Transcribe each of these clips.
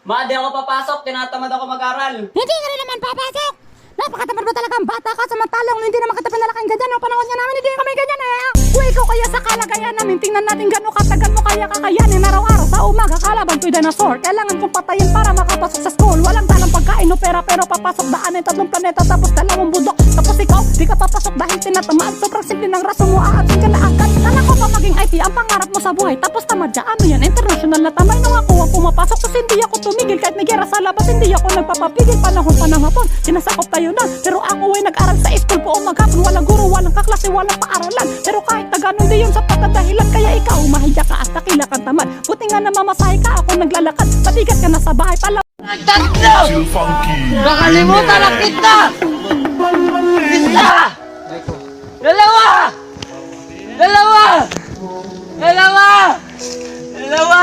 Ma, di ako papasok. Tinatamad ako mag-aral. Hindi ka rin naman papasok! Napakatamad mo talagang bata ka samantalang hindi naman kita pinalaking ganyan. Ang panahon niya namin, hindi kami ganyan eh. Kung ikaw kaya sa kalagayan namin, tingnan natin gano'ng katagal mo kaya kakayanin. Araw-araw sa umaga, kalaban to'y dinosaur. Kailangan kong patayin para makapasok sa school. Walang dalang pagkain o pera, pero papasok daanin tatlong planeta tapos dalawang bundok. Tapos ikaw, di ka papasok dahil tinatamaan. Sobrang simple ng raso mo, aatid ka na agad. Kala ko pa maging IT ang pangarap mo sa buhay. Tapos tamad siya, ano yan, international na tamay nung ako ang pumapasok. Kasi hindi ako tumigil kahit may gera sa labas. Hindi ako nagpapapigil, panahon pa ng hapon. Sinasakop tayo na, pero ako ay nag-aral sa school po o maghapon. Walang guro, walang kaklase, walang paaralan. Pero kahit na ganun di yun sapat na dahilan. Kaya ikaw, mahiya ka at takila kang tamad. Buti nga na mamasahe ka, ako naglalakad. Patigat ka na sa bahay pala. Too funky. Nakalimutan na kita! Isa! Dalawa! Dalawa! Dalawa! Dalawa!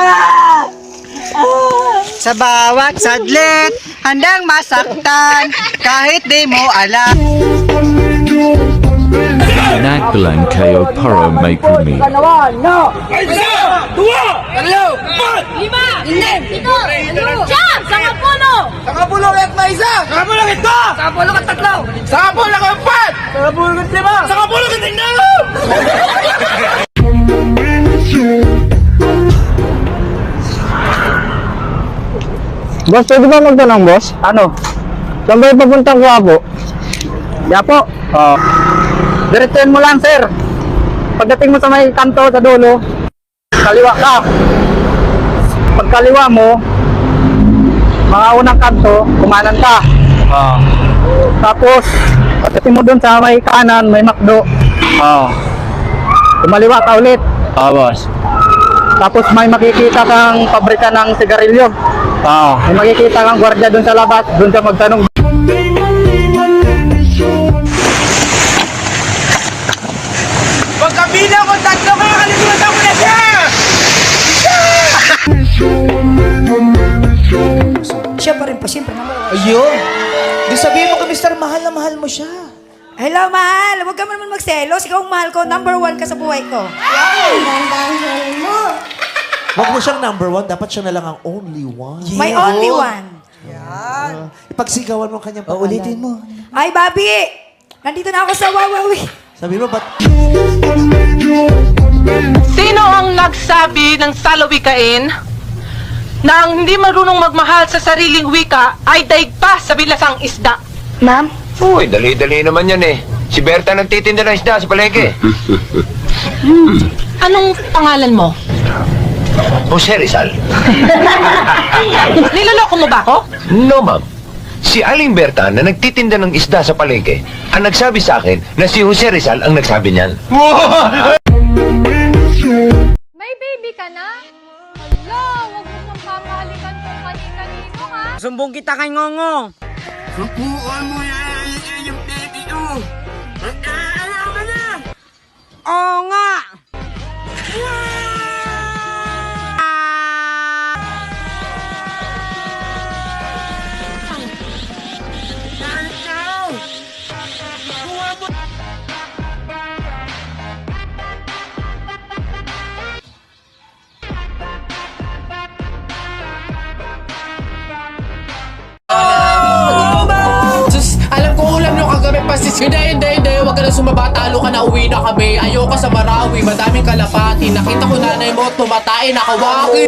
Sa bawat sadlit, handang masaktan, kahit di mo alam. Naglang kayo para may kumi. Dalawa! No! Isa! Dua! Tatlo! Lima! Pito! Siyam! Sangapulo! Sangapulong at may isa! Sangapulong ito! Sangapulong at tatlo! Sangapulong at apat! Sangapulong at lima! Sangapulong at tingnan! Boss, pwede ba magtanong, boss? Ano? Saan ba yung papuntang Quiapo? Quiapo? Oo. Diretsuhin mo lang, sir. Pagdating mo sa may kanto sa dulo, kaliwa ka. Pagkaliwa mo, mga unang kanto, kumanan ka. Oo. Tapos, pagdating mo dun sa may kanan, may McDo. Oo. Kumaliwa ka ulit. Oo, boss. Tapos may makikita kang pabrika ng sigarilyo. May makikita kang gwardiya dun sa labas, dun ka magtanong. Pagkabila ko tatlo ka, kalimutan ko na siya! Siya pa rin po, siyempre naman. Ayun! Di sabihin mo ka, Mr. Mahal na mahal mo siya. Hello, mahal. Huwag ka naman magselos. Ikaw ang mahal ko. Number 1 ka sa buhay ko. Wag mo siyang number one, dapat siya na lang ang only one. My only one. Ipagsigawan mo ang kanyang pangalan. Ulitin mo. Ay, Bobby! Nandito na ako sa Wawawi. Sabi mo, ba't Sino ang nagsabi ng salawikain na ang hindi marunong magmahal sa sariling wika ay daig pa sa bilasang isda? Ma'am? Uy, dali-dali naman yan eh. Si Berta nagtitinda ng isda sa palengke. Anong pangalan mo? Jose Rizal. Niloloko mo ba ako? No, ma'am. Si Aling Berta na nagtitinda ng isda sa palengke ang nagsabi sa akin na si Jose Rizal ang nagsabi niyan. May baby ka na? Hala, huwag mo nang papahalikan kung kani-kanino ha? Sumbong kita kay Ngongo. Oo nga! Alam ko ulam nyo kagabi pasis. Hindi. Huwag ka na sumaba. Talo ka na, uwi na kami. Ayoko sa Marawi. Madaming kalapati. Nakita ko nanay mo, tumatay, nakawaki.